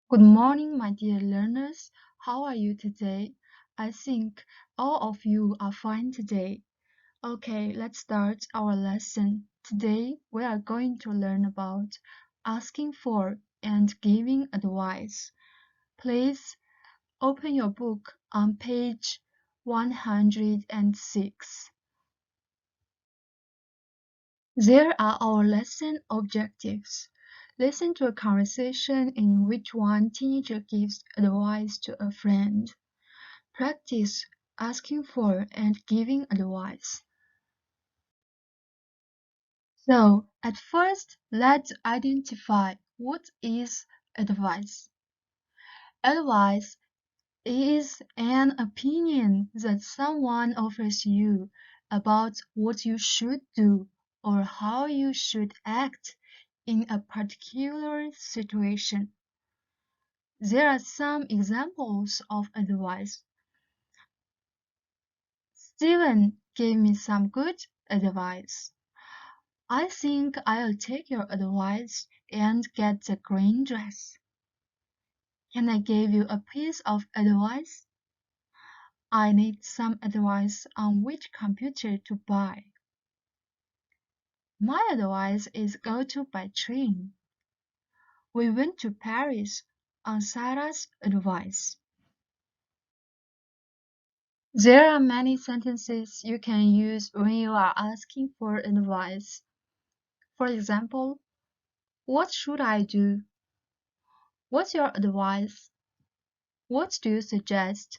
Good morning, my dear learners. How are you today? I think all of you are fine today. Okay, let's start our lesson. Today, we are going to learn about asking for and giving advice. Please open your book on page 106. There are our lesson objectives. Listen to a conversation in which one teenager gives advice to a friend. Practice asking for and giving advice. So, at first, let's identify what is advice. Advice is an opinion that someone offers you about what you should do or how you should act in a particular situation. There are some examples of advice. Steven gave me some good advice. I think I'll take your advice and get the green dress. Can I give you a piece of advice? I need some advice on which computer to buy. My advice is go by train. We went to Paris on Sarah's advice. There are many sentences you can use when you are asking for advice. For example, what should I do? What's your advice? What do you suggest?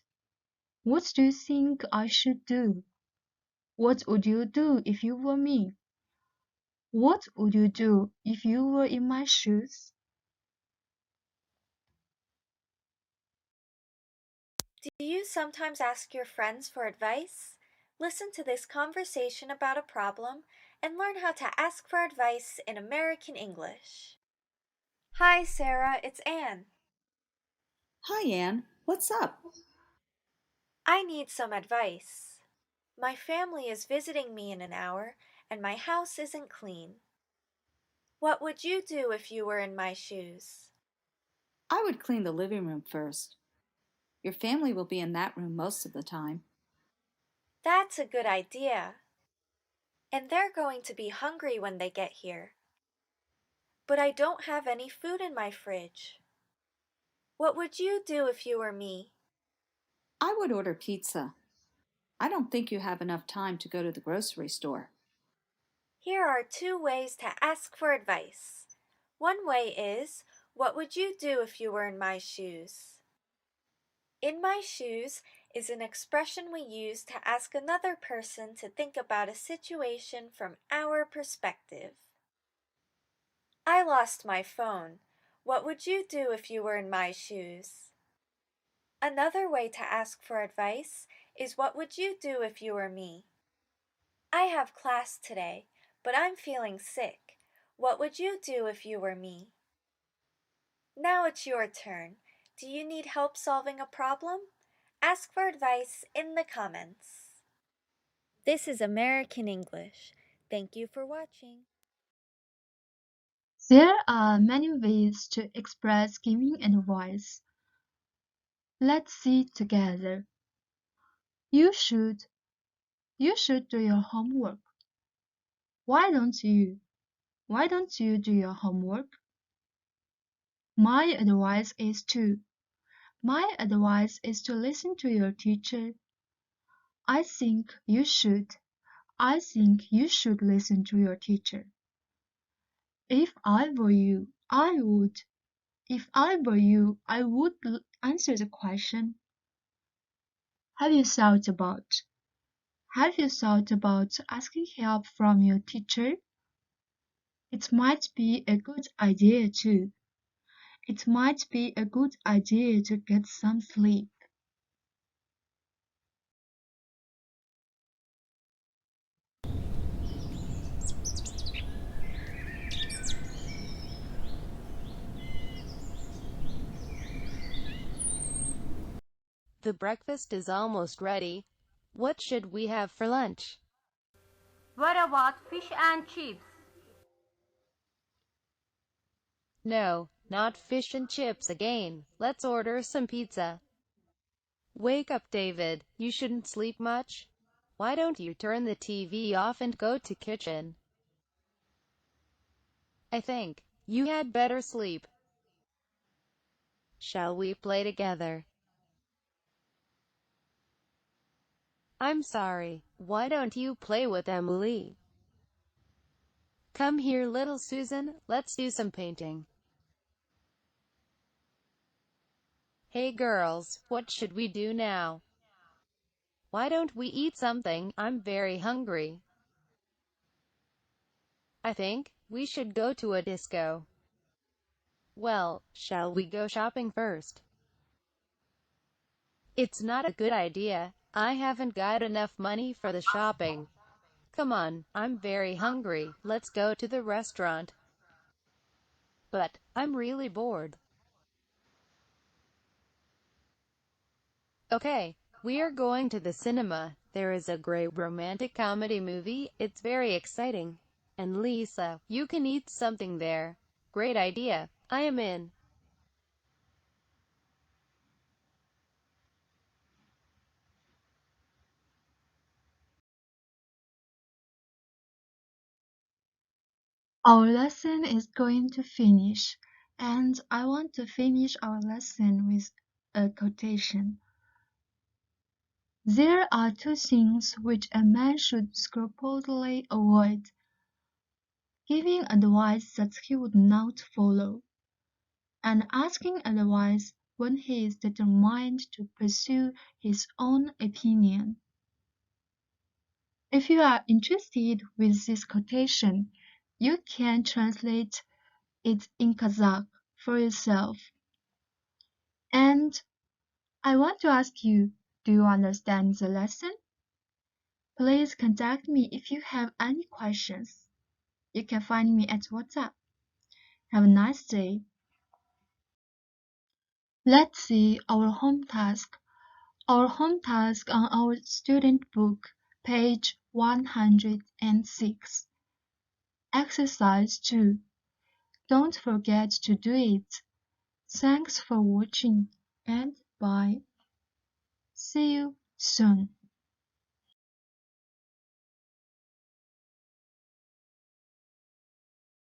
What do you think I should do? What would you do if you were me? What would you do if you were in my shoes? Do you sometimes ask your friends for advice? Listen to this conversation about a problem and learn how to ask for advice in American English. Hi, Sarah, it's Anne. Hi, Anne. What's up? I need some advice. My family is visiting me in an hour, and my house isn't clean. What would you do if you were in my shoes? I would clean the living room first. Your family will be in that room most of the time. That's a good idea. And they're going to be hungry when they get here. But I don't have any food in my fridge. What would you do if you were me? I would order pizza. I don't think you have enough time to go to the grocery store. Here are two ways to ask for advice. One way is, what would you do if you were in my shoes? In my shoes is an expression we use to ask another person to think about a situation from our perspective. I lost my phone. What would you do if you were in my shoes? Another way to ask for advice is, what would you do if you were me? I have class today, but I'm feeling sick. What would you do if you were me? Now it's your turn. Do you need help solving a problem? Ask for advice in the comments. This is American English. Thank you for watching. There are many ways to express giving advice. Let's see together. You should do your homework. Why don't you? Why don't you do your homework? My advice is to. My advice is to listen to your teacher. I think you should. I think you should listen to your teacher. If I were you, I would. If I were you, I would answer the question. Have you thought about asking help from your teacher? It might be a good idea too. It might be a good idea to get some sleep. The breakfast is almost ready. What should we have for lunch? What about fish and chips? No, not fish and chips again. Let's order some pizza. Wake up, David. You shouldn't sleep much. Why don't you turn the TV off and go to kitchen? I think you had better sleep. Shall we play together? I'm sorry. Why don't you play with Emily? Come here, little Susan. Let's do some painting. Hey girls, what should we do now? Why don't we eat something? I'm very hungry. I think we should go to a disco. Well, shall we go shopping first? It's not a good idea. I haven't got enough money for the shopping. Come on, I'm very hungry. Let's go to the restaurant. But I'm really bored. Okay, we are going to the cinema. There is a great romantic comedy movie. It's very exciting. And Lisa, you can eat something there. Great idea. I am in. Our lesson is going to finish, and I want to finish our lesson with a quotation. There are two things which a man should scrupulously avoid: giving advice that he would not follow, and asking advice when he is determined to pursue his own opinion. If you are interested with this quotation, you can translate it in Kazakh for yourself. And I want to ask you, do you understand the lesson? Please contact me if you have any questions. You can find me at WhatsApp. Have a nice day. Let's see our home task. Our home task on our student book, page 106. Exercise 2. Don't forget to do it. Thanks for watching and bye. See you soon.